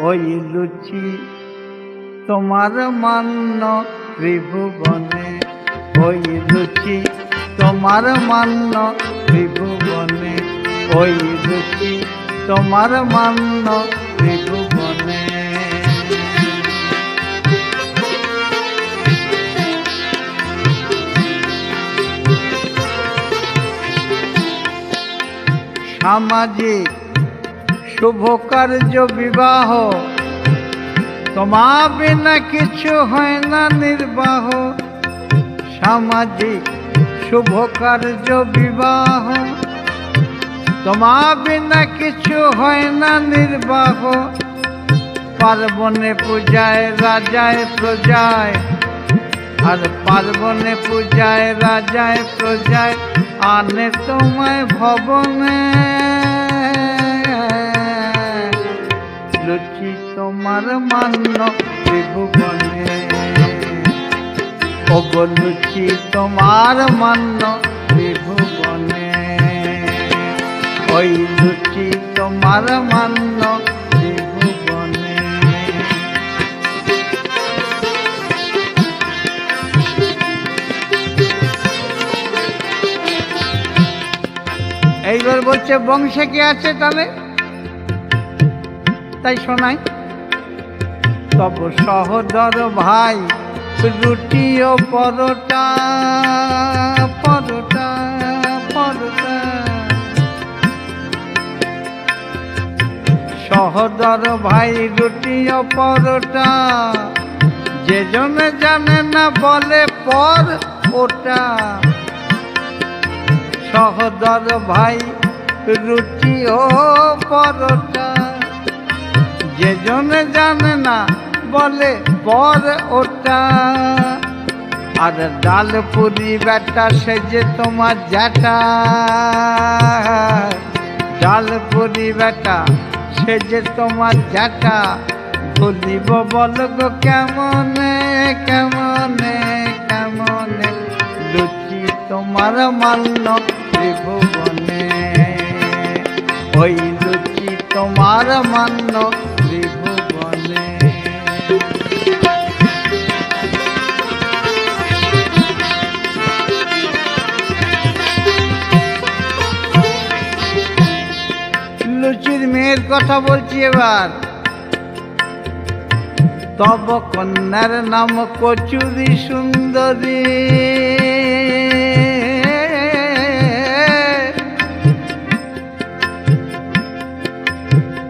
ওই লুচি তোমার মান্য ত্রিভুবনে, ওই লুচি তোমার মান্য ত্রিভুবনে, ওই লুচি তোমার মান্য ত্রিভুবনে। সামাজিক শুভ কার্য বিবাহ, তোমা বিনা কিছু হয় না নির্বাহ। সামাজিক শুভ কার্য বিবাহ, তোমা বিনা কিছু হয় না নির্বাহ। পার্বণে পূজায় রাজায় প্রজায়, আর পার্বণে পূজায় রাজায় প্রজায় আনে তোমায় ভবনে। লুচি তোমার মান্য ত্রিভুবনে, ওগো লুচি তোমার মান্য ত্রিভুবনে, ওই লুচি তোমার মান্য ত্রিভুবনে। এইবার বলছে বংশে কে আছে তাহলে, তাই শোনাই। তব সহোদর ভাই রুটি ও পরোটা, পরোটা পরোটা। সহোদর ভাই রুটি ও পরোটা, যে জনে জানে না বলে পর ওটা। সহোদর ভাই রুটি ও পরোটা, যে জনে জানে না বলে পর ওটা। আর ডাল পুরি বেটা সে যে তোমার জ্যাঠা, ডাল পুরি বেটা সে যে তোমার জ্যাঠা। ভুলিব বল গো কেমনে কেমনে কেমনে, লুচি তোমার মান্য ত্রিভুবনে, ওই লুচি তোমার মান্য ত্রিভুবনে। লুচির মেয়ের কথা বলছি এবার। তব কন্যার নাম কচুরি সুন্দরী,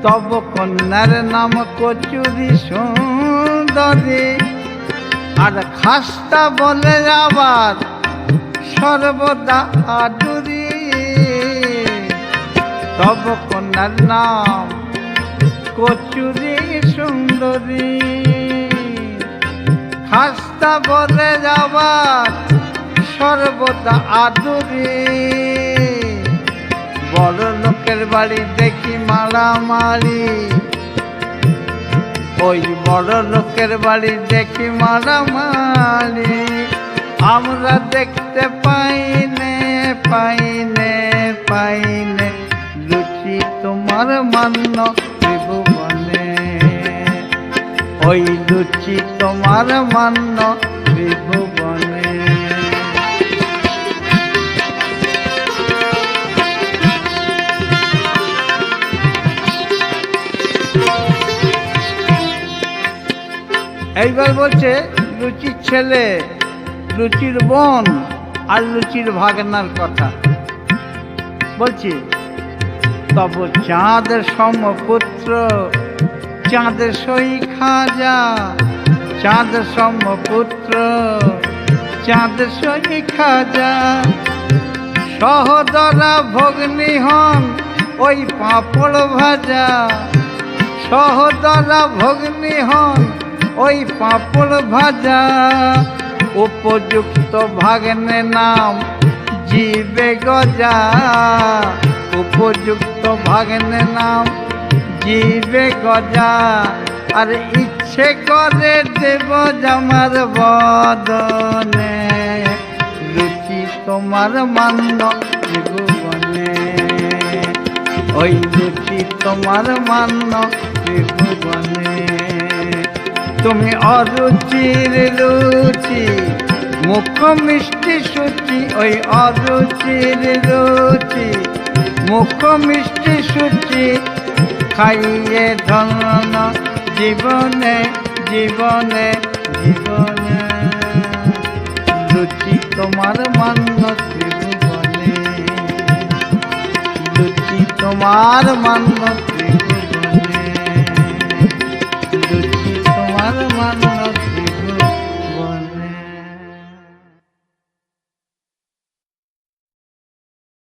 তব কন্যার নাম কচুরি সুন্দরী। আর খাস্তা বলে আবার সর্বদা আদুরি। তব কন্যার নাম কচুরি সুন্দরী, খাস্তা বলে যাবার সর্বদা আদুরি। বড় লোকের বাড়ি দেখি মারামারি, ওই বড় লোকের বাড়ি দেখি মারামারি। আমরা দেখতে পাইনে পাইনে পাইনে, লুচি তোমার মান্য ত্রিভুবনে, ওই লুচি তোমার মান্য ত্রিভুবনে। এইবার বলছে লুচির ছেলে, লুচির বোন আর লুচির ভাগনার কথা বলছি। তব চাঁদ সমপুত্র চাঁদের সই খাজা, চাঁদ সমপুত্র চাঁদের সই খাজা। সহদরা ভগ্নী হন ওই পাঁপড় ভাজা, সহদরা ভগ্নী হন ওই পাঁপড় ভাজা। উপযুক্ত ভাগ্নে নাম জিবে গজা, উপযুক্ত ভাগ্নে নাম জিবে গজা। আর ইচ্ছে করে দেব জামার বদনে, লুচি তোমার মান্য ত্রিভুবনে, ওই লুচি তোমার মান্য ত্রিভুবনে। তুমি অরুচির রুচি, মুখ মিষ্টি সূচি, ওই অরুচির রুচি, মুখ মিষ্টি সূচি, খাইয়ে ধন্য জীবনে জীবনে জীবনে। রুচি তোমার মান্য ত্রিভুবনে, রুচি তোমার মান্য